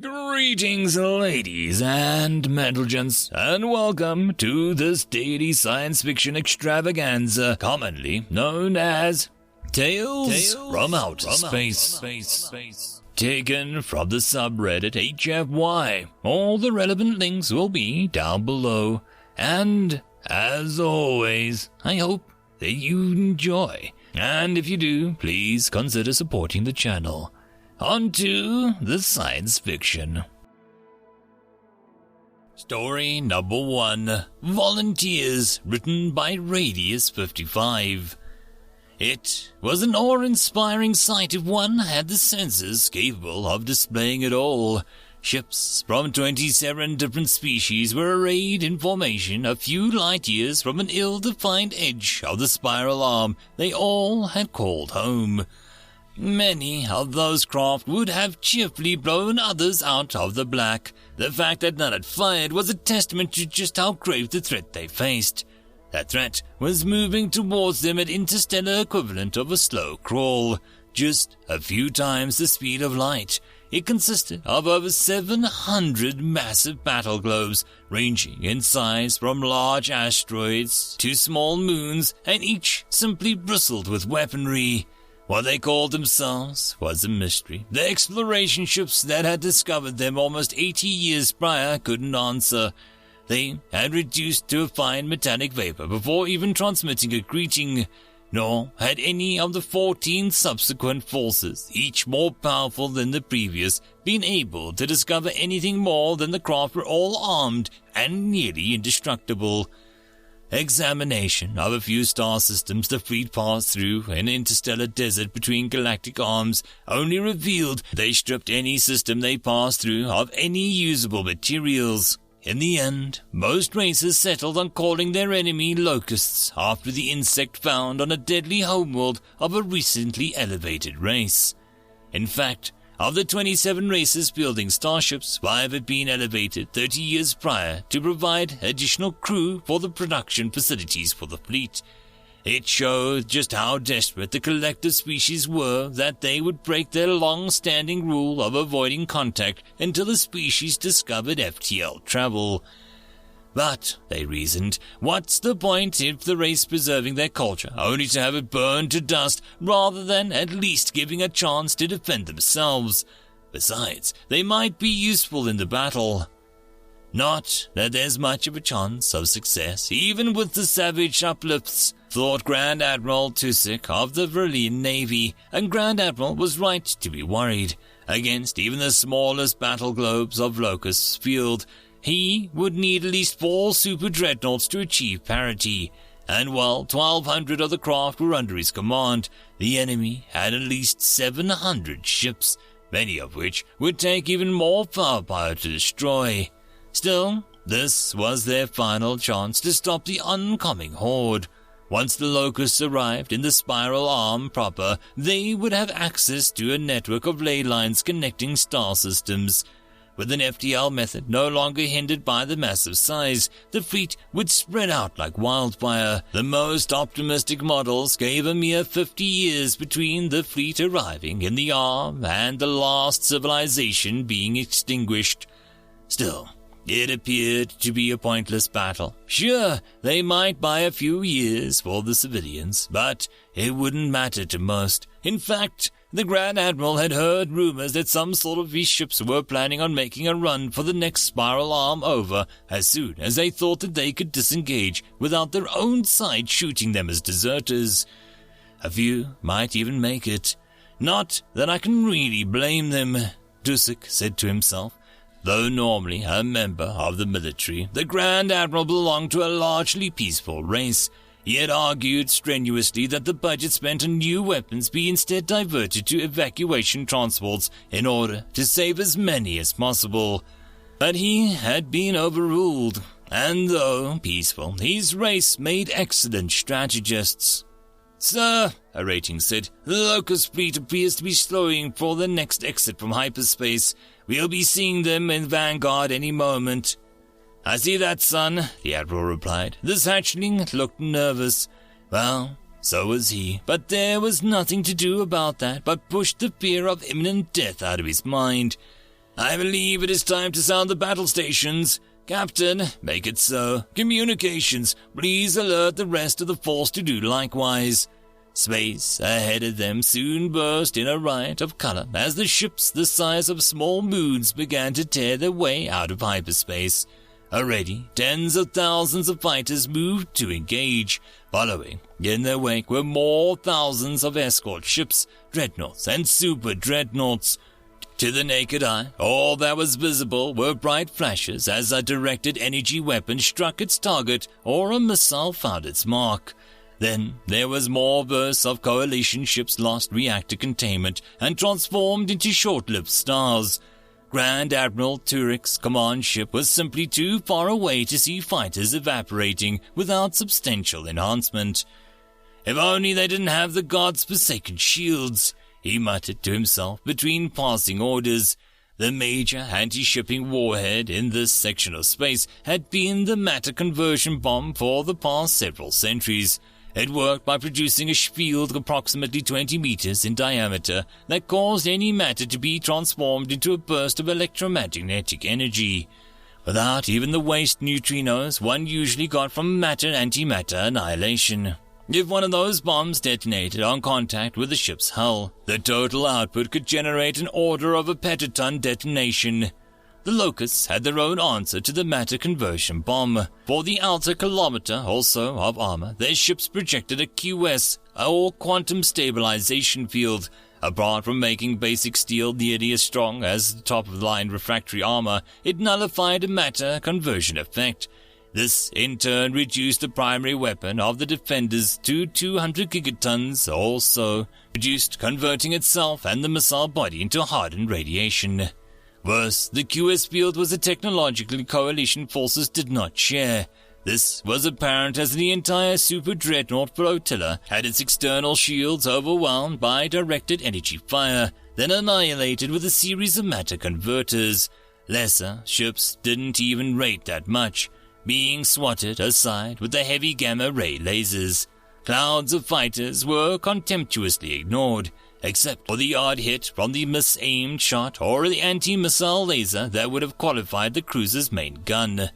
Greetings, ladies and gents, and welcome to this daily science fiction extravaganza, commonly known as Tales from Outer Space. Taken from the subreddit HFY. All the relevant links will be down below. And, as always, I hope that you enjoy. And if you do, please consider supporting the channel. On to the science fiction. Story number 1. Volunteers, written by radius55. It was an awe-inspiring sight if one had the senses capable of displaying it all. Ships from 27 different species were arrayed in formation a few light years from an ill-defined edge of the spiral arm they all had called home. Many of those craft would have cheerfully blown others out of the black. The fact that none had fired was a testament to just how grave the threat they faced. That threat was moving towards them at interstellar equivalent of a slow crawl, just a few times the speed of light. It consisted of over 700 massive battle globes, ranging in size from large asteroids to small moons, and each simply bristled with weaponry. What they called themselves was a mystery. The exploration ships that had discovered them almost 80 years prior couldn't answer. They had reduced to a fine metallic vapor before even transmitting a greeting, nor had any of the 14 subsequent forces, each more powerful than the previous, been able to discover anything more than the craft were all armed and nearly indestructible. Examination of a few star systems the fleet passed through an interstellar desert between galactic arms only revealed they stripped any system they passed through of any usable materials. In the end, most races settled on calling their enemy locusts after the insect found on a deadly homeworld of a recently elevated race. In fact, of the 27 races building starships, 5 had been elevated 30 years prior to provide additional crew for the production facilities for the fleet. It showed just how desperate the collective species were that they would break their long-standing rule of avoiding contact until the species discovered FTL travel. But, they reasoned, what's the point if the race preserving their culture only to have it burned to dust rather than at least giving a chance to defend themselves? Besides, they might be useful in the battle. Not that there's much of a chance of success, even with the savage uplifts, thought Grand Admiral Tusik of the Verlian Navy, and Grand Admiral was right to be worried. Against even the smallest battle globes of Locust's field, he would need at least 4 super dreadnoughts to achieve parity, and while 1,200 of the craft were under his command, the enemy had at least 700 ships, many of which would take even more firepower to destroy. Still, this was their final chance to stop the oncoming horde. Once the locusts arrived in the spiral arm proper, they would have access to a network of ley lines connecting star systems. With an FTL method no longer hindered by the massive size, the fleet would spread out like wildfire. The most optimistic models gave a mere 50 years between the fleet arriving in the arm and the last civilization being extinguished. Still, it appeared to be a pointless battle. Sure, they might buy a few years for the civilians, but it wouldn't matter to most. In fact, the Grand Admiral had heard rumors that some sort of these ships were planning on making a run for the next spiral arm over as soon as they thought that they could disengage without their own side shooting them as deserters. A few might even make it. Not that I can really blame them, Tusik said to himself. Though normally a member of the military, the Grand Admiral belonged to a largely peaceful race. He had argued strenuously that the budget spent on new weapons be instead diverted to evacuation transports in order to save as many as possible. But he had been overruled, and though peaceful, his race made excellent strategists. "Sir," a rating said, "the Locust fleet appears to be slowing for the next exit from hyperspace. We'll be seeing them in Vanguard any moment." "I see that, son," the Admiral replied. This hatchling looked nervous. Well, so was he, but there was nothing to do about that but push the fear of imminent death out of his mind. I believe it is time to sound the battle stations. Captain, make it so. Communications, please alert the rest of the force to do likewise. Space ahead of them soon burst in a riot of color as the ships the size of small moons began to tear their way out of hyperspace. Already, tens of thousands of fighters moved to engage. Following in their wake were more thousands of escort ships, dreadnoughts, and super dreadnoughts. To the naked eye, all that was visible were bright flashes as a directed energy weapon struck its target or a missile found its mark. Then there was more bursts of coalition ships lost reactor containment and transformed into short-lived stars. Grand Admiral Turek's command ship was simply too far away to see fighters evaporating without substantial enhancement. If only they didn't have the gods' forsaken shields, he muttered to himself between passing orders. The major anti-shipping warhead in this section of space had been the matter conversion bomb for the past several centuries. It worked by producing a field approximately 20 meters in diameter that caused any matter to be transformed into a burst of electromagnetic energy. Without even the waste neutrinos one usually got from matter-antimatter annihilation. If one of those bombs detonated on contact with the ship's hull, the total output could generate an order of a petaton detonation. The Locusts had their own answer to the matter conversion bomb. For the outer kilometer or so of armor, their ships projected a QS, or quantum stabilization field. Apart from making basic steel nearly as strong as the top-of-the-line refractory armor, it nullified a matter conversion effect. This, in turn, reduced the primary weapon of the defenders to 200 gigatons or so, produced converting itself and the missile body into hardened radiation. Worse, the QS field was a technological coalition forces did not share. This was apparent as the entire super dreadnought flotilla had its external shields overwhelmed by directed energy fire, then annihilated with a series of matter converters. Lesser ships didn't even rate that much, being swatted aside with the heavy gamma-ray lasers. Clouds of fighters were contemptuously ignored, except for the odd hit from the mis-aimed shot or the anti-missile laser that would have qualified the cruiser's main gun.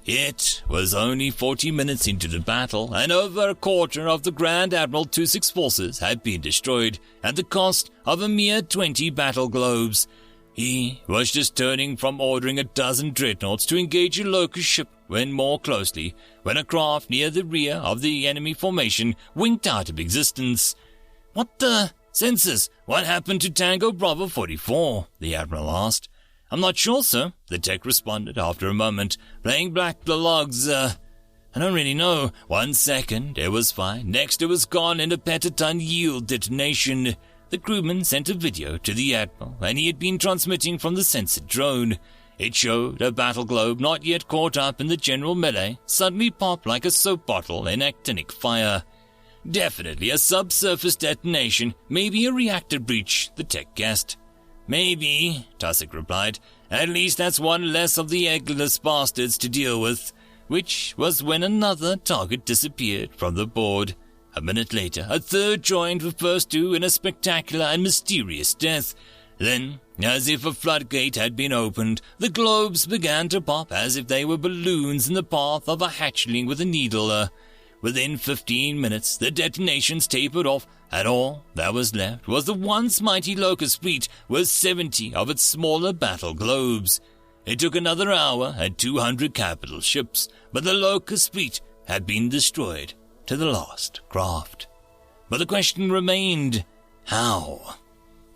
It was only 40 minutes into the battle, and over a quarter of the Grand Admiral 26 forces had been destroyed at the cost of a mere 20 battle globes. He was just turning from ordering a dozen dreadnoughts to engage a locust ship when a craft near the rear of the enemy formation winked out of existence. "What the? Sensors, what happened to Tango Bravo 44? The Admiral asked. "I'm not sure, sir," the tech responded after a moment, playing back the logs. "I don't really know. 1 second, it was fine. Next, it was gone in a petaton yield detonation." The crewman sent a video to the Admiral, and he had been transmitting from the sensor drone. It showed a battle globe not yet caught up in the general melee suddenly pop like a soap bottle in actinic fire. "Definitely a subsurface detonation, maybe a reactor breach," the tech guessed. "Maybe," Tusek replied. "At least that's one less of the eggless bastards to deal with." Which was when another target disappeared from the board. A minute later, a third joined the first two in a spectacular and mysterious death. Then, as if a floodgate had been opened, the globes began to pop as if they were balloons in the path of a hatchling with a needle. Within 15 minutes, the detonations tapered off, and all that was left was the once mighty Locust fleet with 70 of its smaller battle globes. It took another hour and 200 capital ships, but the Locust fleet had been destroyed to the last craft. But the question remained, how?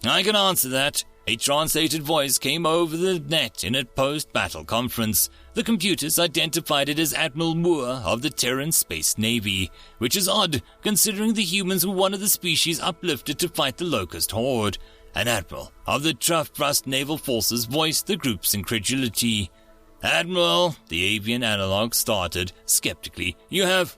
"I can answer that." A translated voice came over the net in a post-battle conference. The computers identified it as Admiral Moore of the Terran Space Navy, which is odd considering the humans were one of the species uplifted to fight the Locust Horde. An Admiral of the Thrust Naval Forces voiced the group's incredulity. "Admiral," the avian analog started skeptically, "you have,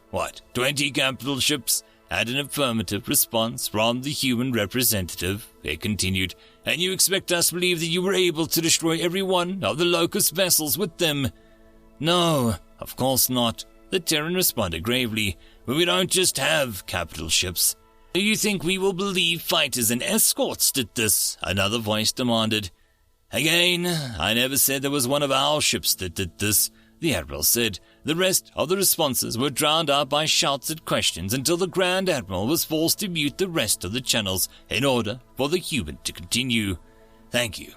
20 capital ships?" At an affirmative response from the human representative, it continued, "And you expect us to believe that you were able to destroy every one of the Locust vessels with them?" "No, of course not," the Terran responded gravely, "but we don't just have capital ships." "Do you think we will believe fighters and escorts did this?" another voice demanded. Again, I never said there was one of our ships that did this, the Admiral said. The rest of the responses were drowned out by shouts and questions until the Grand Admiral was forced to mute the rest of the channels in order for the human to continue. Thank you.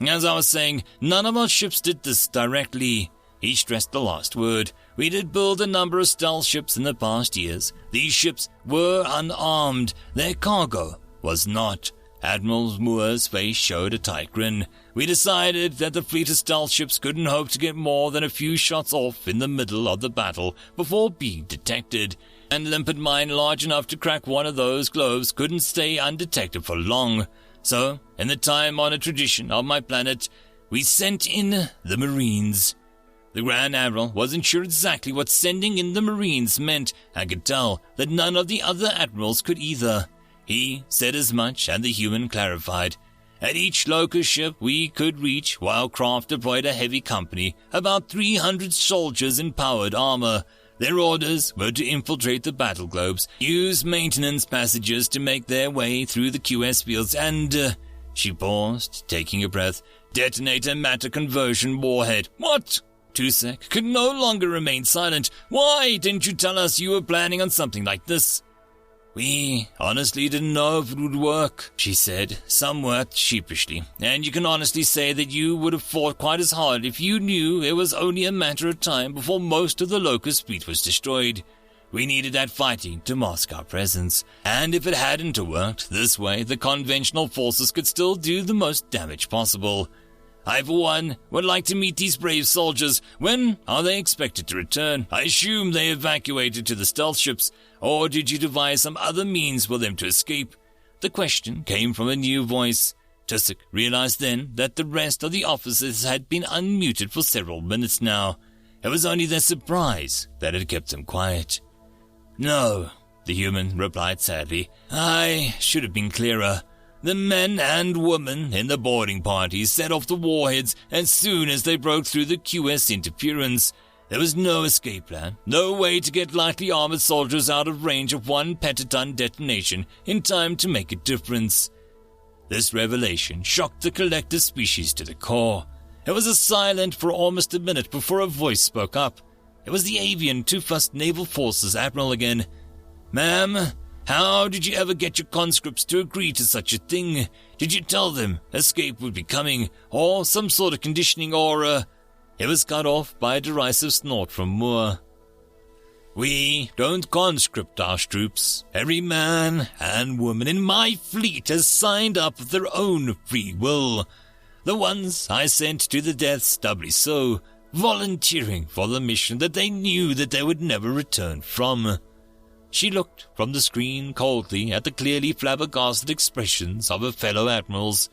As I was saying, none of our ships did this directly. He stressed the last word. We did build a number of stealth ships in the past years. These ships were unarmed. Their cargo was not. Admiral Moore's face showed a tight grin. We decided that the fleet of stealth ships couldn't hope to get more than a few shots off in the middle of the battle before being detected. And limpet mine large enough to crack one of those globes couldn't stay undetected for long. So, in the time-honored tradition of my planet, we sent in the Marines. The Grand Admiral wasn't sure exactly what sending in the Marines meant. I could tell that none of the other admirals could either. He said as much, and the human clarified. At each locust ship we could reach, while Kraft deployed a heavy company, about 300 soldiers in powered armor. Their orders were to infiltrate the battle globes, use maintenance passages to make their way through the QS fields, and, she paused, taking a breath, detonate a matter conversion warhead. What? Tusek could no longer remain silent. Why didn't you tell us you were planning on something like this? We honestly didn't know if it would work, she said, somewhat sheepishly, and you can honestly say that you would have fought quite as hard if you knew it was only a matter of time before most of the Locust fleet was destroyed. We needed that fighting to mask our presence, and if it hadn't worked this way, the conventional forces could still do the most damage possible. I, for one, would like to meet these brave soldiers. When are they expected to return? I assume they evacuated to the stealth ships, or did you devise some other means for them to escape? The question came from a new voice. Tusek realized then that the rest of the officers had been unmuted for several minutes now. It was only their surprise that had kept them quiet. No, the human replied sadly. I should have been clearer. The men and women in the boarding parties set off the warheads as soon as they broke through the QS interference. There was no escape plan, no way to get lightly armored soldiers out of range of one petaton detonation in time to make a difference. This revelation shocked the collective species to the core. It was silent for almost a minute before a voice spoke up. It was the avian 2st Naval Forces Admiral again. Ma'am, how did you ever get your conscripts to agree to such a thing? Did you tell them escape would be coming, or some sort of conditioning, or, It was cut off by a derisive snort from Moore. We don't conscript our troops. Every man and woman in my fleet has signed up of their own free will. The ones I sent to the deaths doubly so, volunteering for the mission that they knew that they would never return from. She looked from the screen coldly at the clearly flabbergasted expressions of her fellow admirals.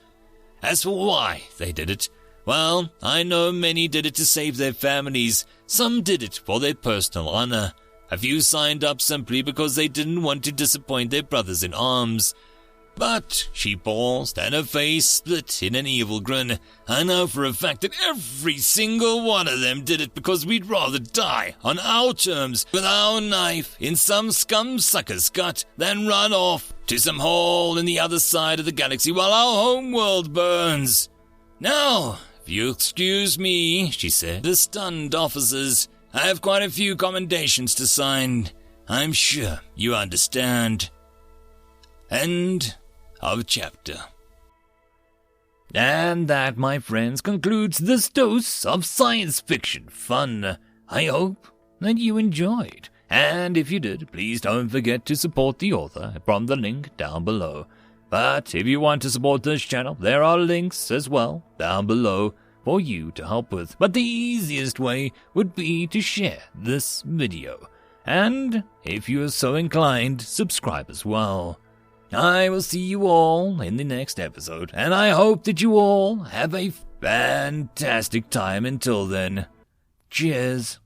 As for why they did it, well, I know many did it to save their families. Some did it for their personal honor. A few signed up simply because they didn't want to disappoint their brothers in arms. But, she paused, and her face split in an evil grin. I know for a fact that every single one of them did it because we'd rather die on our terms with our knife in some scum sucker's gut than run off to some hole in the other side of the galaxy while our home world burns. Now, if you excuse me, she said, the stunned officers, I have quite a few commendations to sign. I'm sure you understand. End of chapter. And that, my friends, concludes this dose of science fiction fun. I hope that you enjoyed. And if you did, please don't forget to support the author from the link down below. But if you want to support this channel, there are links as well down below for you to help with. But the easiest way would be to share this video. And if you are so inclined, subscribe as well. I will see you all in the next episode, and I hope that you all have a fantastic time until then. Cheers.